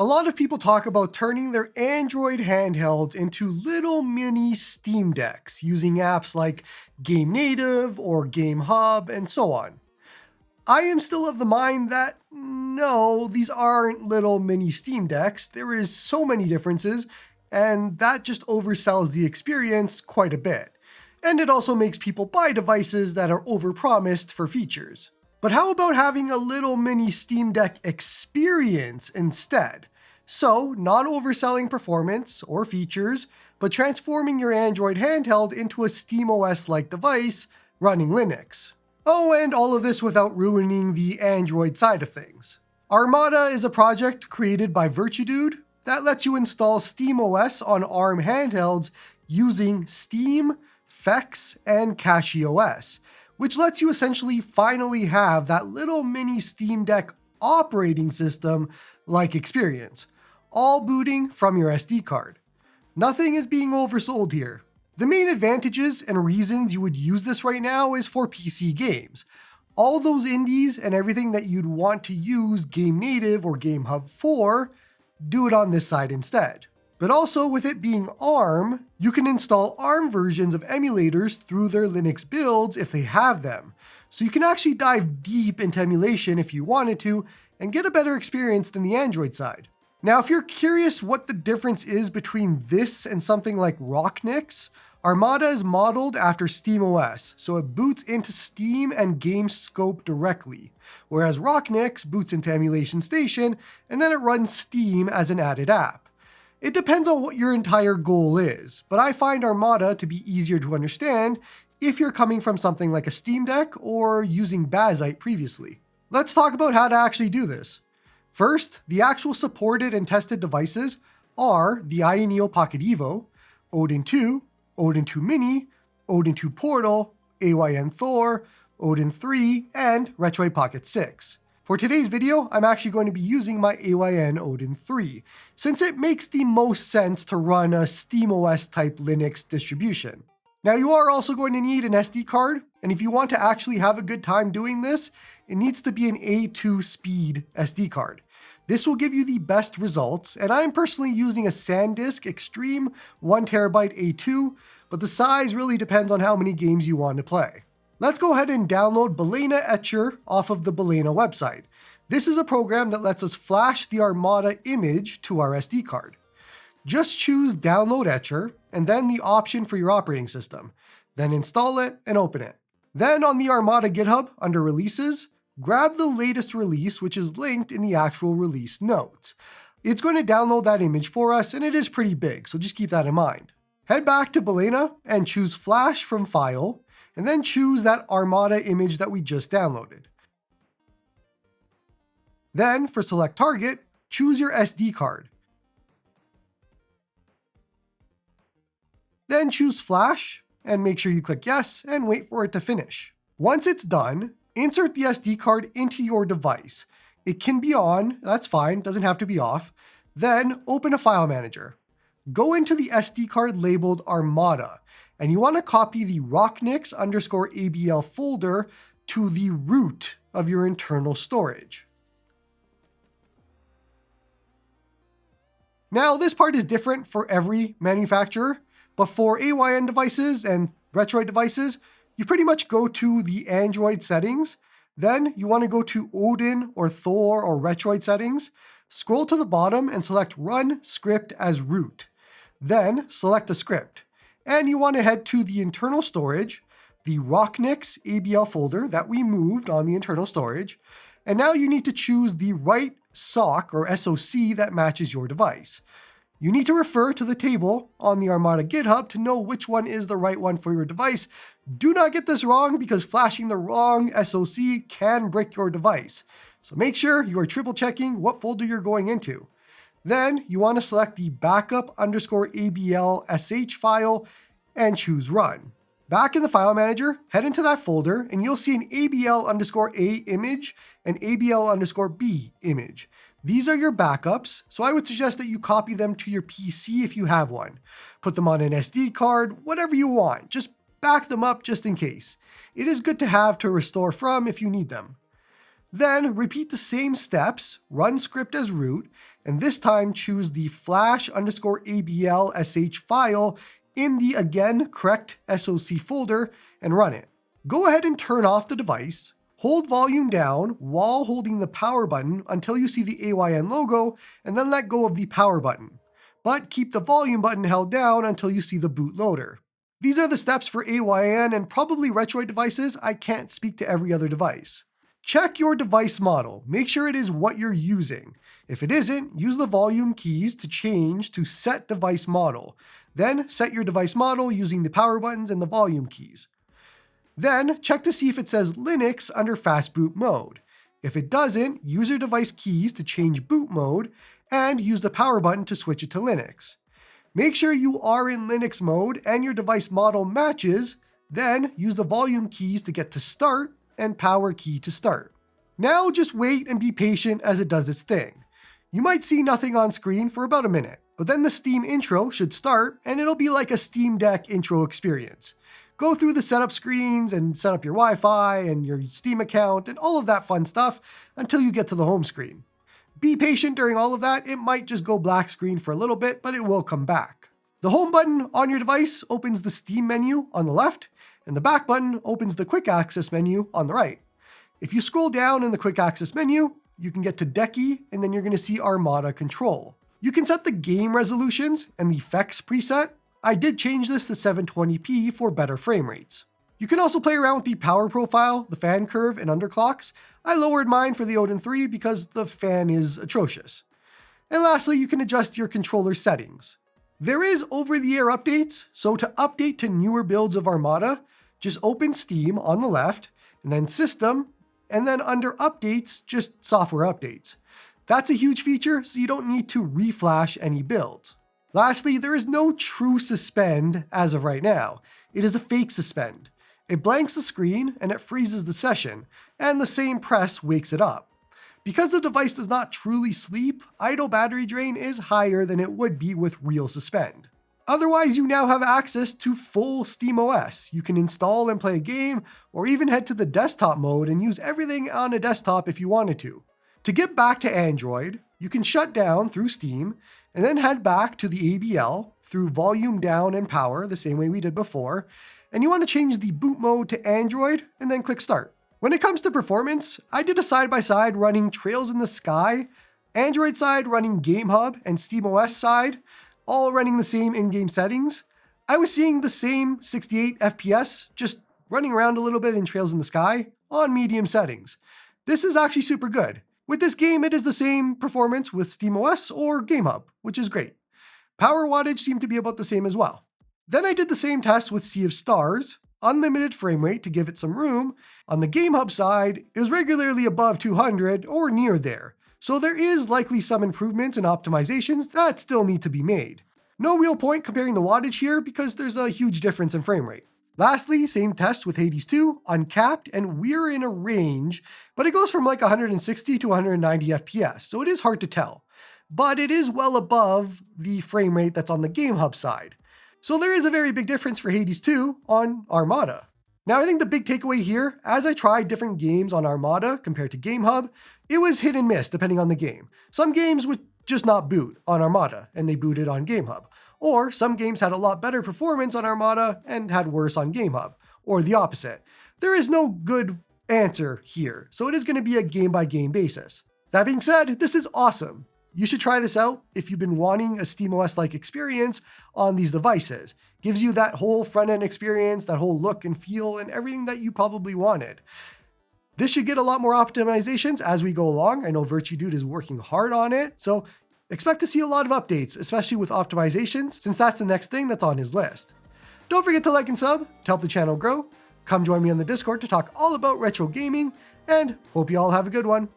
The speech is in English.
A lot of people talk about turning their Android handhelds into little mini Steam Decks using apps like Game Native or GameHub and so on. I am still of the mind that no, these aren't little mini Steam Decks. There is so many differences, and that just oversells the experience quite a bit. And it also makes people buy devices that are overpromised for features. But how about having a little mini Steam Deck experience instead? So, not overselling performance or features, but transforming your Android handheld into a SteamOS-like device running Linux. Oh, and all of this without ruining the Android side of things. Armada is a project created by Virtudude that lets you install SteamOS on ARM handhelds using Steam, Fex, and CachyOS, which lets you essentially finally have that little mini Steam Deck operating system-like experience, all booting from your SD card. Nothing is being oversold here. The main advantages and reasons you would use this right now is for PC games. All those indies and everything that you'd want to use Game Native or GameHub for, do it on this side instead. But also with it being ARM, you can install ARM versions of emulators through their Linux builds if they have them. So you can actually dive deep into emulation if you wanted to and get a better experience than the Android side. Now, if you're curious what the difference is between this and something like Rocknix, Armada is modeled after SteamOS, so it boots into Steam and GameScope directly, whereas Rocknix boots into Emulation Station and then it runs Steam as an added app. It depends on what your entire goal is, but I find Armada to be easier to understand if you're coming from something like a Steam Deck or using Bazite previously. Let's talk about how to actually do this. First, the actual supported and tested devices are the iNeo Pocket Evo, Odin 2, Odin 2 Mini, Odin 2 Portal, AYN Thor, Odin 3, and Retroid Pocket 6. For today's video, I'm actually going to be using my AYN Odin 3, since it makes the most sense to run a SteamOS type Linux distribution. Now you are also going to need an SD card, and if you want to actually have a good time doing this, it needs to be an A2 speed SD card. This will give you the best results, and I'm personally using a SanDisk Extreme 1TB A2, but the size really depends on how many games you want to play. Let's go ahead and download Balena Etcher off of the Balena website. This is a program that lets us flash the Armada image to our SD card. Just choose Download Etcher, and then the option for your operating system. Then install it and open it. Then on the Armada GitHub, under Releases, grab the latest release, which is linked in the actual release notes. It's going to download that image for us, and it is pretty big, so just keep that in mind. Head back to Balena and choose Flash from File, and then choose that Armada image that we just downloaded. Then, for Select Target, choose your SD card. Then choose Flash, and make sure you click Yes, and wait for it to finish. Once it's done, insert the SD card into your device. It can be on, that's fine, doesn't have to be off. Then open a file manager. Go into the SD card labeled Armada, and you want to copy the Rocknix_ABL folder to the root of your internal storage. Now, this part is different for every manufacturer, but for AYN devices and Retroid devices, you pretty much go to the Android settings. Then you want to go to Odin or Thor or Retroid settings, scroll to the bottom and select Run Script as Root. Then select a script. And you want to head to the internal storage, the Rocknix ABL folder that we moved on the internal storage. And now you need to choose the right SOC or SOC that matches your device. You need to refer to the table on the Armada GitHub to know which one is the right one for your device. Do not get this wrong because flashing the wrong SOC can brick your device. So make sure you are triple checking what folder you're going into. Then you want to select the backup_ABL sh file and choose Run. Back in the file manager, head into that folder and you'll see an ABL_A image and ABL_B image. These are your backups, so I would suggest that you copy them to your PC if you have one. Put them on an SD card, whatever you want, just back them up just in case. It is good to have to restore from if you need them. Then repeat the same steps, run script as root, and this time choose the flash_abl.sh file in the again correct SOC folder and run it. Go ahead and turn off the device. Hold volume down while holding the power button until you see the AYN logo, and then let go of the power button. But keep the volume button held down until you see the bootloader. These are the steps for AYN and probably Retroid devices. I can't speak to every other device. Check your device model. Make sure it is what you're using. If it isn't, use the volume keys to change to set device model. Then set your device model using the power buttons and the volume keys. Then check to see if it says Linux under fast boot mode. If it doesn't, use your device keys to change boot mode and use the power button to switch it to Linux. Make sure you are in Linux mode and your device model matches, then use the volume keys to get to start and power key to start. Now just wait and be patient as it does its thing. You might see nothing on screen for about a minute, but then the Steam intro should start and it'll be like a Steam Deck intro experience. Go through the setup screens and set up your Wi-Fi and your Steam account and all of that fun stuff until you get to the home screen. Be patient during all of that. It might just go black screen for a little bit, but it will come back. The home button on your device opens the Steam menu on the left, and the back button opens the quick access menu on the right. If you scroll down in the quick access menu, you can get to Decky, and then you're going to see Armada control. You can set the game resolutions and the effects preset. I did change this to 720p for better frame rates. You can also play around with the power profile, the fan curve, and underclocks. I lowered mine for the Odin 3 because the fan is atrocious. And lastly, you can adjust your controller settings. There is over-the-air updates, so to update to newer builds of Armada, just open Steam on the left, and then System, and then under Updates, just Software Updates. That's a huge feature, so you don't need to reflash any builds. Lastly, there is no true suspend as of right now. It is a fake suspend. It blanks the screen and it freezes the session, and the same press wakes it up. Because the device does not truly sleep, idle battery drain is higher than it would be with real suspend. Otherwise, you now have access to full SteamOS. You can install and play a game, or even head to the desktop mode and use everything on a desktop if you wanted to. To get back to Android, you can shut down through Steam, and then head back to the ABL through volume down and power, the same way we did before, and you want to change the boot mode to Android, and then click Start. When it comes to performance, I did a side-by-side running Trails in the Sky, Android side running GameHub, and SteamOS side, all running the same in-game settings. I was seeing the same 68 FPS, just running around a little bit in Trails in the Sky, on medium settings. This is actually super good. With this game, it is the same performance with SteamOS or GameHub, which is great. Power wattage seemed to be about the same as well. Then I did the same test with Sea of Stars, unlimited frame rate to give it some room. On the GameHub side, it was regularly above 200 or near there, so there is likely some improvements and optimizations that still need to be made. No real point comparing the wattage here because there's a huge difference in frame rate. Lastly, same test with Hades 2, uncapped, and we're in a range, but it goes from like 160 to 190 FPS, so it is hard to tell. But it is well above the frame rate that's on the GameHub side. So there is a very big difference for Hades 2 on Armada. Now I think the big takeaway here, as I tried different games on Armada compared to GameHub, it was hit and miss depending on the game. Some games would just not boot on Armada, and they booted on GameHub. Or some games had a lot better performance on Armada and had worse on GameHub, or the opposite. There is no good answer here, so it is going to be a game-by-game basis. That being said, this is awesome. You should try this out if you've been wanting a SteamOS-like experience on these devices. Gives you that whole front-end experience, that whole look and feel, and everything that you probably wanted. This should get a lot more optimizations as we go along. I know Virtue Dude is working hard on it, so expect to see a lot of updates, especially with optimizations, since that's the next thing that's on his list. Don't forget to like and sub to help the channel grow. Come join me on the Discord to talk all about retro gaming, and hope you all have a good one.